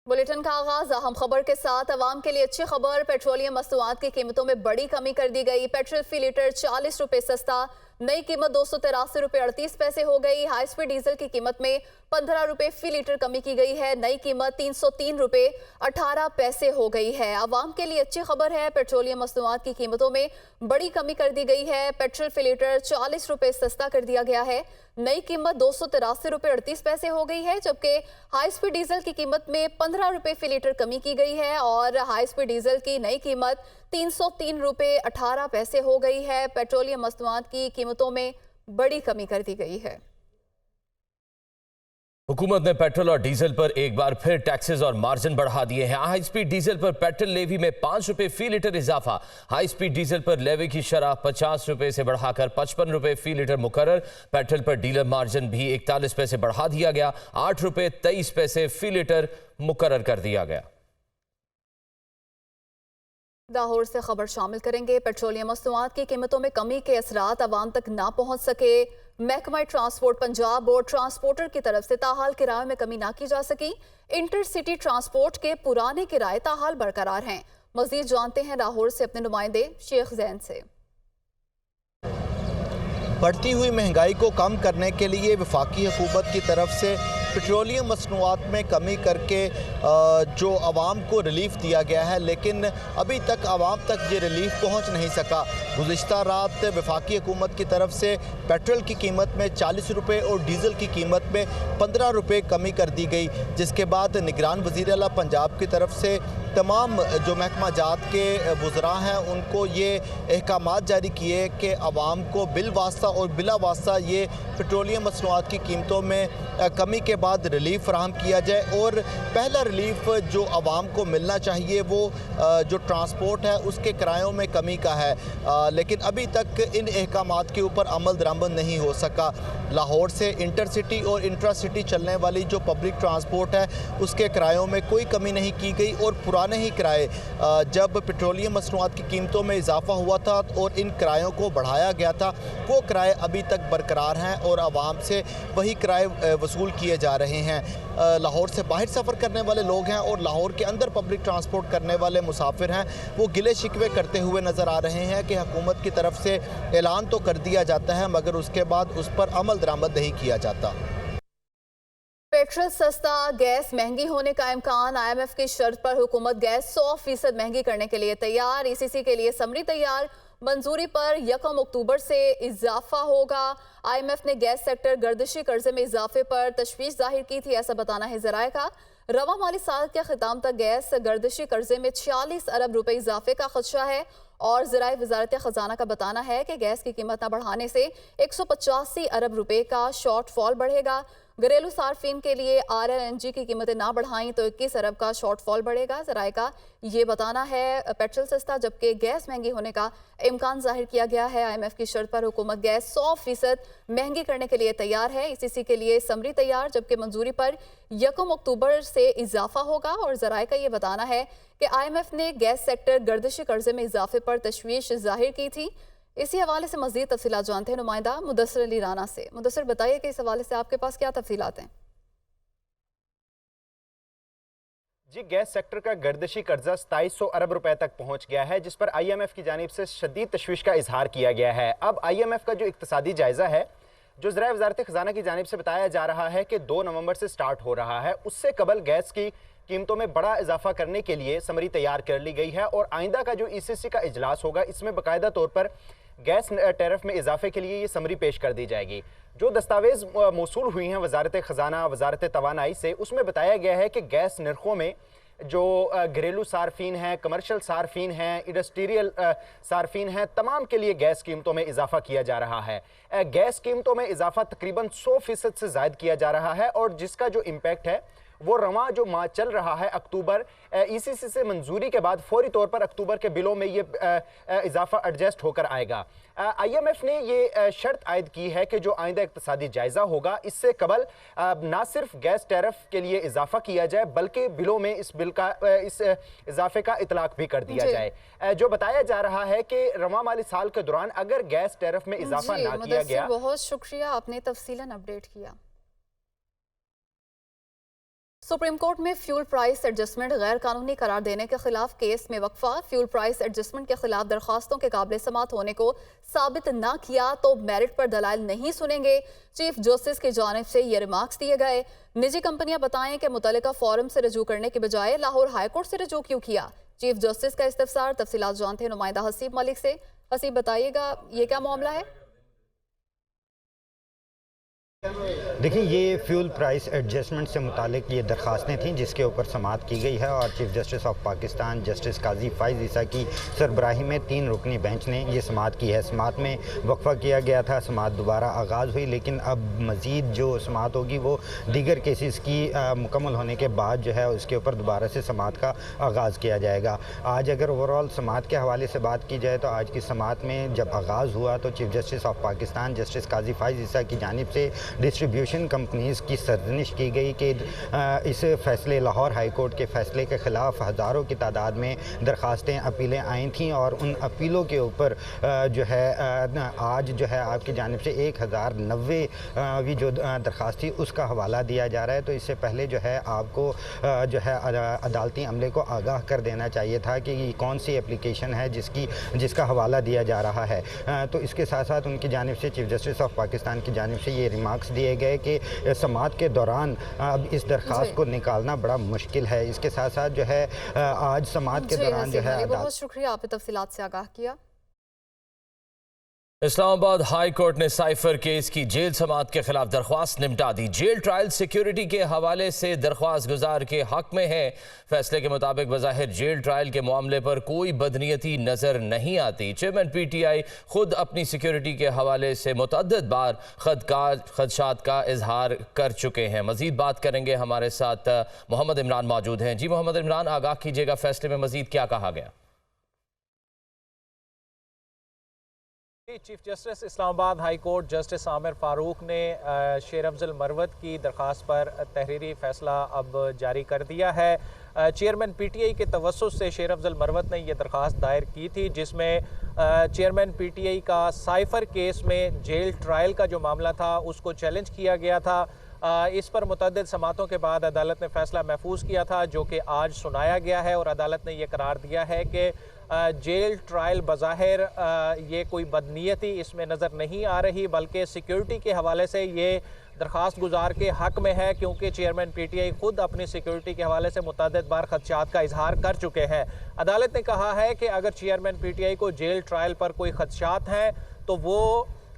Bulletin का आगाज अहम खबर के साथ। अवाम के लिए अच्छी खबर, पेट्रोलियम मसनूआत की कीमतों में बड़ी कमी कर दी गई। पेट्रोल फी लीटर 40 रुपए सस्ता, नई कीमत 283 रुपए 38 पैसे हो गई। हाई स्पीड डीजल की कीमत में 15 रुपए फी लीटर कमी की गई है, नई कीमत 303 रुपए 18 पैसे हो गई है। अवाम के लिए अच्छी खबर है, पेट्रोलियम मसनूआत की कीमतों में बड़ी कमी कर दी गई है। पेट्रोल फी लीटर 40 रुपए सस्ता कर दिया गया है, नई कीमत 283 रुपए 38 पैसे हो गई है, जबकि हाई स्पीड डीजल की कीमत में 15 रुपए फी लीटर कमी की गई है और हाई स्पीड डीजल की नई कीमत 303 रुपए 18 पैसे हो गई है। पेट्रोलियम मसनूआत की कीमतों में बड़ी कमी कर दी गई है। हुकूमत ने पेट्रोल और डीजल पर एक बार फिर टैक्सेस और मार्जिन बढ़ा दिए हैं। हाई स्पीड डीजल पर पेट्रोल लेवी में 5 रुपए फी लीटर इजाफा। हाई स्पीड डीजल पर लेवी की शरह 50 रुपए से बढ़ाकर 55 रुपए फी लीटर मुकर्रर। पेट्रोल पर डीलर मार्जिन भी 41 पैसे बढ़ा दिया गया, 8 रुपए 23 पैसे फी लीटर मुकर्रर कर दिया गया। लाहौर से खबर शामिल करेंगे। पेट्रोलियम मसनूआत की कीमतों में कमी के असरात अवाम तक ना पहुंच सके। महकमा ट्रांसपोर्ट पंजाब और ट्रांसपोर्टर की तरफ से ताहाल किराए में कमी ना की जा सकी। इंटरसिटी ट्रांसपोर्ट के पुराने किराए ताहाल बरकरार हैं। मजीद जानते हैं लाहौर से अपने नुमाइंदे शेख जैन से। बढ़ती हुई महंगाई को कम करने के लिए वफाकी हुकूमत की तरफ से पेट्रोलियम मसनूआत में कमी करके जो आवाम को रिलीफ दिया गया है, लेकिन अभी तक आवाम तक ये रिलीफ पहुंच नहीं सका। गुज़िश्ता रात वफाकी हुकूमत की तरफ से पेट्रोल की कीमत में 40 रुपये और डीज़ल की कीमत में 15 रुपये कमी कर दी गई, जिसके बाद निगरान वज़ीर आला पंजाब की तरफ से तमाम जो महकमा जात के वज़रा हैं उनको ये अहकामात जारी किए कि आवाम को बिल वास्ता और बिला वास्ता ये पेट्रोलियम मसनूआत की कीमतों में कमी के बाद रिलीफ फराहम किया जाए। और पहला रिलीफ जो आवाम को मिलना चाहिए वो जो ट्रांसपोर्ट है उसके किरायों में कमी का है, लेकिन अभी तक इन अहकामात के ऊपर अमल दरामद नहीं हो सका। लाहौर से इंटरसिटी और इंट्रा सिटी चलने वाली जो पब्लिक ट्रांसपोर्ट है उसके किरायों में कोई कमी नहीं की गई और पुराने ही किराए जब पेट्रोलियम मसनूआत की कीमतों में इजाफा हुआ था और इन किरायों को बढ़ाया गया था, वो किराए अभी तक बरकरार हैं और आवाम से वही किराए वसूल किए जा रहे हैं। लाहौर से बाहर सफ़र करने वाले लोग हैं और लाहौर के अंदर पब्लिक ट्रांसपोर्ट करने वाले मुसाफिर हैं, वो गिले शिकवे करते हुए नज़र आ रहे हैं कि हुकूमत की तरफ से ऐलान तो कर दिया जाता है मगर उसके बाद उस पर अमल दरामद नहीं किया जाता। पेट्रोल सस्ता, गैस महंगी होने का इम्कान। IMF की शर्त पर हुकूमत गैस 100% महंगी करने के लिए तैयार। ECC के लिए समरी तैयार, मंजूरी पर 1 अक्टूबर से इजाफा होगा। IMF ने गैस सेक्टर गर्दिशी कर्जे में इजाफे पर तशवीश जाहिर की थी, ऐसा बताना है ज़राए का। रवा माली साल के ख़िताम तक गैस गर्दिशी कर्जे में 46 अरब रुपए इजाफे का खदशा है और ज़राए वज़ारत ख़जाना का बताना है कि गैस की कीमत न बढ़ाने से 185 अरब रुपए का शॉर्टफॉल बढ़ेगा। घरेलू सार्फिन के लिए RLNG की कीमतें ना बढ़ाई तो 21 अरब का शॉर्टफॉल बढ़ेगा। ज़राए का ये बताना है पेट्रोल सस्ता जबकि गैस महंगी होने का इम्कान जाहिर किया गया है। IMF की शर्त पर हुकूमत गैस 100% महंगी करने के लिए तैयार है। ECC के लिए समरी तैयार, जबकि मंजूरी पर 1 अक्टूबर से इजाफा होगा। और ज़राए का ये बताना है कि IMF ने गैस सेक्टर गर्दिशी कर्जे में इजाफे पर तशवीश जाहिर की थी। इसी हवाले से मज़ीद तफसीलात जानते हैं नुमाइंदा मुदस्सिर अली राना से। मुदस्सिर, बताइए कि इस हवाले से आपके पास क्या तफसीलात हैं? जी, गैस सेक्टर का गर्दिशी कर्जा 2700 अरब रुपए तक पहुंच गया है, जिस पर IMF की जानिब से शदीद तशवीश का इजहार किया गया है। अब IMF का जो इक्तसादी जायजा है, जो ज़राए वज़ारत ख़जाना की जानिब से बताया जा रहा है कि 2 नवंबर से स्टार्ट हो रहा है, उससे कबल गैस की कीमतों में बड़ा इजाफा करने के लिए समरी तैयार कर ली गई है। और आइंदा का जो ECC का इजलास होगा, इसमें बाकायदा तौर पर गैस टैरिफ में इजाफे के लिए ये समरी पेश कर दी जाएगी। जो दस्तावेज़ मौसूल हुई हैं वज़ारत ख़जाना, वज़ारत तवानाई से, उसमें बताया गया है कि गैस नरखों में जो घरेलू सार्फिन हैं, कमर्शियल सार्फिन हैं, इंडस्ट्रियल सार्फिन हैं, तमाम के लिए गैस कीमतों में इजाफा किया जा रहा है। गैस कीमतों में इजाफा तकरीबन 100% से ज़ायद किया जा रहा है और जिसका जो इम्पैक्ट है वो रवां जो माह चल रहा है अक्टूबर, ECC से मंजूरी के बाद फौरी तौर पर अक्टूबर के बिलों में ये इजाफा एडजस्ट होकर आएगा। IMF ने ये शर्त आयद की है कि जो आइंदा इक्तसादी जायजा होगा, इससे कबल ना सिर्फ गैस टैरिफ के लिए इजाफा किया जाए बल्कि बिलों में इस इजाफे का इतलाक भी कर दिया जाए। जो बताया जा रहा है कि रवां माली साल के दौरान अगर गैस टैरिफ में इजाफा ना किया गया। बहुत शुक्रिया, आपने तफसीलन अपडेट किया। सुप्रीम कोर्ट में फ्यूल प्राइस एडजस्टमेंट गैर कानूनी करार देने के खिलाफ केस में वक्फा। फ्यूल प्राइस एडजस्टमेंट के खिलाफ दरखास्तों के काबिल समात होने को साबित न किया तो मेरिट पर दलाइल नहीं सुनेंगे। चीफ जस्टिस की जानिब से ये रिमार्क्स दिए गए। निजी कंपनियां बताएं कि मुतल्लिका फोरम से रजू करने के बजाय लाहौर हाईकोर्ट से रजू क्यों किया। चीफ जस्टिस का इस्तफसार। तफसीलात जानते हैं नुमाइंदा हसीब मलिक से। हसीब, बताइएगा ये क्या मामला है? देखिए, ये फ्यूल प्राइस एडजस्टमेंट से मुतालिक ये दरखास्तें थीं जिसके ऊपर समाअत की गई है और chief justice of Pakistan justice Qazi Faez Isa की सरबराही में 3 रुकनी बेंच ने ये समाअत की है। समाअत में वक्फा किया गया था, समाअत दोबारा आगाज़ हुई, लेकिन अब मज़ीद जो समाअत होगी वो दीगर केसेस की मुकम्मल होने के बाद जो है उसके ऊपर दोबारा से समाअत का आगाज़ किया जाएगा। आज अगर ओवरऑल समाअत के हवाले से बात की जाए तो आज की समाअत में जब आगाज़ हुआ तो chief justice of Pakistan justice Qazi Faez Isa की जानिब से डिस्ट्रीब्यूशन कंपनीज़ की सरजनिश की गई कि इस फैसले लाहौर हाई कोर्ट के फ़ैसले के ख़िलाफ़ हज़ारों की तादाद में दरखास्तें अपीलें आई थीं और उन अपीलों के ऊपर जो है आज जो है आपकी जानिब से 1090वीं जो दरखास्त थी उसका हवाला दिया जा रहा है। तो इससे पहले जो है आपको जो है अदालती अमले को आगाह कर देना चाहिए था कि कौन सी एप्लीकेशन है जिसका हवाला दिया जा रहा है। तो इसके साथ साथ उनकी जानिब से चीफ जस्टिस ऑफ पाकिस्तान की जानिब से ये रिमार्क्स दिए गए कि समाअत के दौरान अब इस दरखास्त को निकालना बड़ा मुश्किल है। इसके साथ साथ जो है आज समाअत के दौरान जो है बहुत शुक्रिया, आपने तफसीलात से आगाह किया। इस्लामाबाद हाई कोर्ट ने साइफर केस की जेल समाअत के खिलाफ दरख्वास्त निपटा दी। जेल ट्रायल सिक्योरिटी के हवाले से दरख्वास्त गुजार के हक में है। फैसले के मुताबिक बज़ाहिर जेल ट्रायल के मामले पर कोई बदनीयती नजर नहीं आती। चेयरमैन PTI खुद अपनी सिक्योरिटी के हवाले से मुतअद्दिद बार खदशात का इजहार कर चुके हैं। मजीद बात करेंगे, हमारे साथ मोहम्मद इमरान मौजूद हैं। जी मोहम्मद इमरान, आगाह कीजिएगा, फैसले में मजीद क्या कहा गया? Chief justice Islamabad high court justice Aamir Farooq ने शेर अफजल मरवत की दरख्वास्त पर तहरीरी फैसला अब जारी कर दिया है। चेयरमैन PTI के तवस्सुत से शेर अफजल मरवत ने यह दरख्वास्त दायर की थी जिसमें चेयरमैन PTI का साइफर केस में जेल ट्रायल का जो मामला था उसको चैलेंज किया गया था। इस पर मुतअद्दिद समातों के बाद अदालत ने फैसला महफूज किया था जो कि आज सुनाया गया है और अदालत ने यह करार दिया है कि जेल ट्रायल बज़ाहिर ये कोई बदनीयती इसमें नज़र नहीं आ रही, बल्कि सिक्योरिटी के हवाले से ये दरख्वास्त गुजार के हक में है क्योंकि चेयरमैन PTI खुद अपनी सिक्योरिटी के हवाले से मुतअद्दिद बार खदशात का इजहार कर चुके हैं। अदालत ने कहा है कि अगर चेयरमैन PTI को जेल ट्रायल पर कोई खदशात हैं तो वो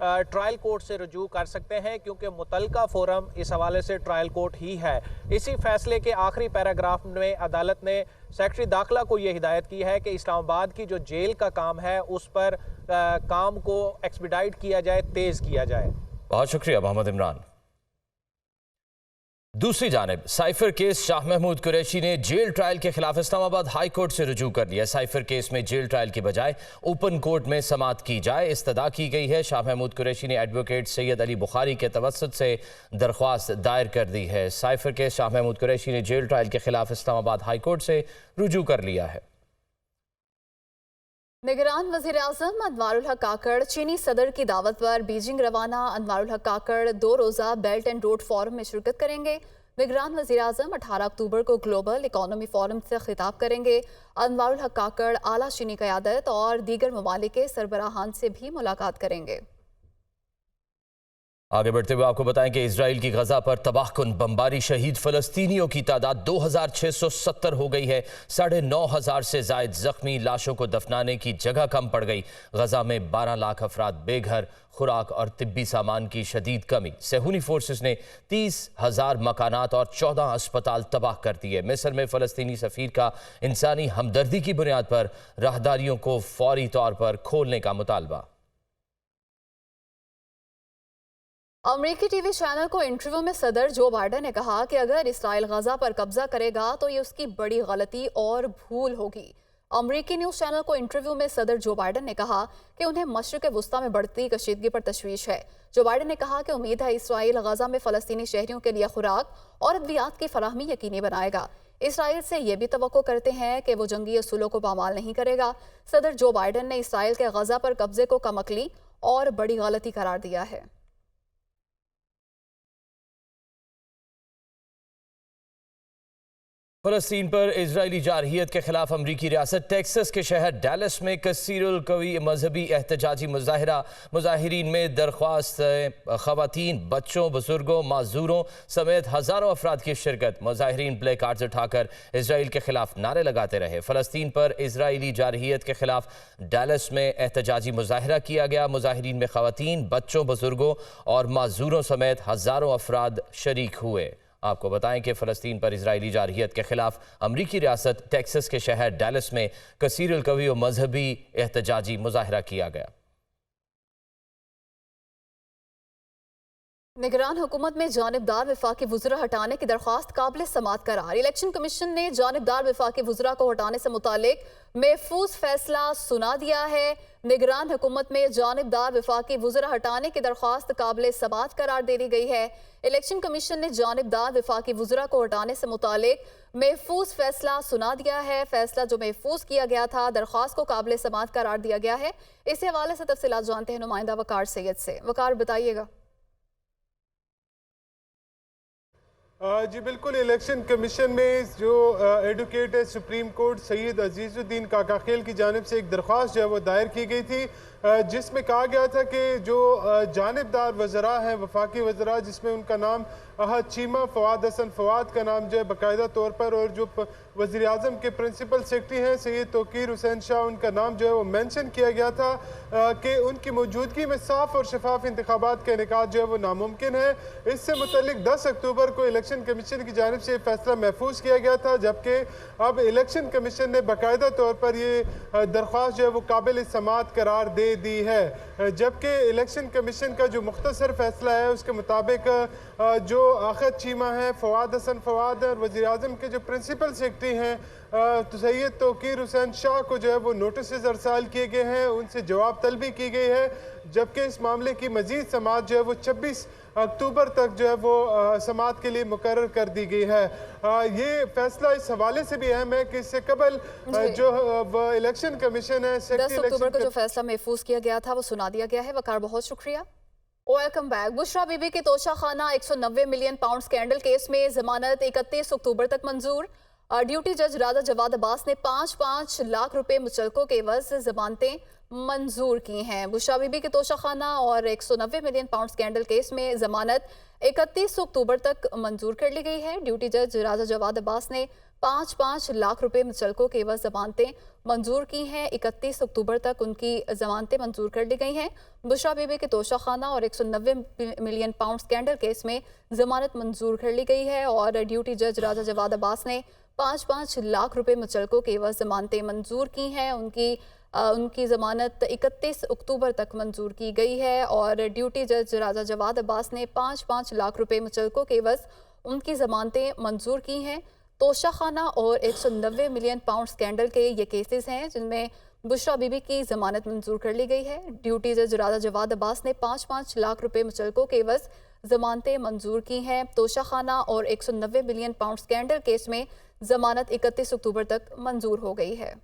ट्रायल कोर्ट से रजू कर सकते हैं क्योंकि मुतल्लिका फोरम इस हवाले से ट्रायल कोर्ट ही है। इसी फैसले के आखिरी पैराग्राफ में अदालत ने सेक्रेटरी दाखिला को यह हिदायत की है कि इस्लामाबाद की जो जेल का काम है उस पर काम को एक्सपीडाइट किया जाए, तेज़ किया जाए। बहुत शुक्रिया मोहम्मद इमरान। दूसरी जानिब साइफर केस शाह महमूद कुरैशी ने जेल ट्रायल के खिलाफ इस्लामाबाद हाई कोर्ट से रुजू कर लिया। साइफर केस में जेल ट्रायल की बजाय ओपन कोर्ट में समाअत की जाए इस्तदा की गई है। शाह महमूद कुरैशी ने एडवोकेट सैयद अली बुखारी के तवस्सुत से दरख्वास्त दायर कर दी है। साइफर केस शाह महमूद कुरैशी ने जेल ट्रायल के खिलाफ इस्लामाबाद हाई कोर्ट से रुजू कर लिया है। निगरान वज़ीर-ए-आज़म अनवारुल हक काकड़ चीनी सदर की दावत पर बीजिंग रवाना। अनवारुल हक काकड़ 2 रोज़ा बेल्ट एंड रोड फोरम में शिरकत करेंगे। निगरान वज़ीर-ए-आज़म 18 अक्टूबर को ग्लोबल इकोनॉमी फोरम से खिताब करेंगे। अनवारुल हक काकड़ आला चीनी क़यादत और दीगर ममालिक के सरबराहान से भी मुलाकात करेंगे। आगे बढ़ते हुए आपको बताएं कि इजराइल की गजा पर तबाहकुन बमबारी शहीद फलस्तीनियों की तादाद 2670 हो गई है। 9500 से जायद जख्मी, लाशों को दफनाने की जगह कम पड़ गई। गजा में 12 लाख अफराद बेघर, खुराक और तिब्बी सामान की शदीद कमी। सेहूनी फोर्सेस ने 30,000 मकानात और 14 अस्पताल तबाह कर दिए। मिस्र में फलस्तीनी सफीर का इंसानी हमदर्दी की बुनियाद पर राहदारियों को फौरी तौर पर खोलने का मुतालबा। अमेरिकी टीवी चैनल को इंटरव्यू में सदर जो बाइडेन ने कहा कि अगर इसराइल गजा पर कब्जा करेगा तो ये उसकी बड़ी गलती और भूल होगी। अमेरिकी न्यूज़ चैनल को इंटरव्यू में सदर जो बाइडेन ने कहा कि उन्हें मशरिक़ वुस्ता में बढ़ती कशीदगी पर तशवीश है। जो बाइडेन ने कहा कि उम्मीद है इसराइल गजा में फ़लस्तीनी शहरियों के लिए खुराक और अद्वियात की फराहमी यकीनी बनाएगा। इसराइल से ये भी तवक्को करते हैं कि वो जंगी असूलों को पामाल नहीं करेगा। सदर जो बाइडेन ने इसराइल के गजा पर कब्जे को कमअक्ली और बड़ी गलती करार दिया है। फलस्तीन पर इजरायली जारहियत के खिलाफ अमरीकी रियासत टेक्सास के शहर डैलस में कसीरुल कवी मजहबी एहतजाजी मुजाहिरा। मुजाहिरीन में दरख्वास्त खवातीन, बच्चों, बुजुर्गों, माजूरों समेत हजारों अफराद की शिरकत। मुजाहिरीन प्ले कार्ड्स उठाकर इसराइल के खिलाफ नारे लगाते रहे। फलस्तीन पर इजरायली जारहियत के खिलाफ डैलस में एहतजाजी मुजाहिरा किया गया। मुजाहिरीन में खवातीन, बच्चों, बुजुर्गों और माजूरों समेत हजारों अफराद शरीक हुए। आपको बताएं कि फ़लस्तीन पर इजरायली जारहियत के खिलाफ अमरीकी रियासत टेक्सास के शहर डैलस में कसीरुल कवी और मजहबी एहतजाजी मुजाहिरा किया गया। निगरान हुकूमत में जानिबदार वफाकी वज़रा हटाने की दरख्वास्त काबिल समात करार। इलेक्शन कमीशन ने जानिबदार वफाकी वज़रा को हटाने से मुतालिक महफूज फैसला सुना दिया है। निगरान हुकूमत में जानिबदार वफाकी वज़रा हटाने की दरख्वास्त काबिल समात करार दे दी गई है। इलेक्शन कमीशन ने जानिबदार वफाकी वज़रा को हटाने से मुतालिक महफूज फैसला सुना दिया है। फैसला जो महफूज किया गया था, दरख्वास्त को काबिल समात करार दिया गया है। इस हवाले से तफसीलात जानते हैं नुमाइंदा वकार सैयद से। वकार, बताइएगा। जी बिल्कुल, इलेक्शन कमीशन में जो एडवोकेट है सुप्रीम कोर्ट सैयद अजीज़ुद्दीन काकाखेल की जानिब से एक दरख्वास्त जो है वो दायर की गई थी, जिसमें कहा गया था कि जो जानिबदार वज़रा हैं, वफाकी वज़रा, जिसमें उनका नाम अहद चीमा, फवाद हसन फवाद का नाम जो है बाकायदा तौर पर, और जो वज़ीर आज़म के प्रिंसिपल सेक्रेटरी हैं सैयद तौकीर हुसैन शाह, उनका नाम जो है वो मेंशन किया गया था कि उनकी मौजूदगी में साफ और शफाफ इंतखाबात का इनेकाद जो है वो नामुमकिन है। इससे मुतल्लिक 10 अक्टूबर को इलेक्शन कमीशन की जानिब से फैसला महफूज किया गया था, जबकि अब इलेक्शन कमीशन ने बाकायदा तौर पर ये दरख्वास्त जो है वो काबिल समात करार दे दी है। जबकि इलेक्शन कमीशन का जो मुख्तसर फैसला है उसके मुताबिक जो अहद चीमा है, फवाद हसन फवाद और वज़ीर आज़म के जो प्रिंसिपल सेक्रेटरी हैं तो सैयद तौकीर हुसैन शाह को जो है वो नोटिस अरसाल किए गए हैं, उनसे जवाब तलबी की गई है। जबकि इस मामले की मजीद समात जो है वो 26 अक्टूबर तक जो है वो समात के लिए मुकर्रर कर दी गई है। ये फैसला इस हवाले से भी अहम है कि इससे कबल जो इलेक्शन कमीशन है 10 अक्टूबर को जो फैसला महफूज किया गया था वो सुना दिया गया है। वकार, बहुत शुक्रिया। Welcome back. बुशरा बीबी के तोशा खाना 190 मिलियन पाउंड स्कैंडल केस में जमानत 31 अक्टूबर तक मंजूर। ड्यूटी जज राजा जवाद अब्बास ने 5-5 लाख रुपए मुचलकों के एवज जमानतें मंजूर की हैं। बुशरा बीबी के तोशा खाना और 190 मिलियन पाउंड स्कैंडल केस में जमानत 31 अक्टूबर तक मंजूर कर ली गई है। ड्यूटी जज राजा जवाद अब्बास ने 5-5 लाख रुपए मुचलकों के एवज जमानतें मंजूर की हैं। 31 अक्टूबर तक उनकी जमानतें मंजूर कर ली गई हैं। बुशरा बीबी के तोशा खाना और 190 मिलियन पाउंड स्कैंडल केस में जमानत मंजूर कर ली गई है और ड्यूटी जज राजा जवाद अब्बास ने 5-5 लाख रुपए मुचलकों के एवज जमानतें मंजूर की हैं। उनकी ज़मानत 31 अक्टूबर तक मंजूर की गई है और ड्यूटी जज राजा जवाद अब्बास ने 5-5 लाख रुपए मुचलकों के एवज उनकी ज़मानतें मंजूर की हैं। तोशा खाना और 190 मिलियन पाउंड स्कैंडल के ये केसेस हैं जिनमें बुशरा बीबी की ज़मानत मंजूर कर ली गई है। ड्यूटी जज राजा जवाद अब्बास ने 5-5 लाख रुपए मुचलकों के एवज जमानतें मंजूर की हैं। तोशा खाना और 190 मिलियन पाउंड स्कैंडल केस में जमानत 31 अक्टूबर तक मंजूर हो गई है।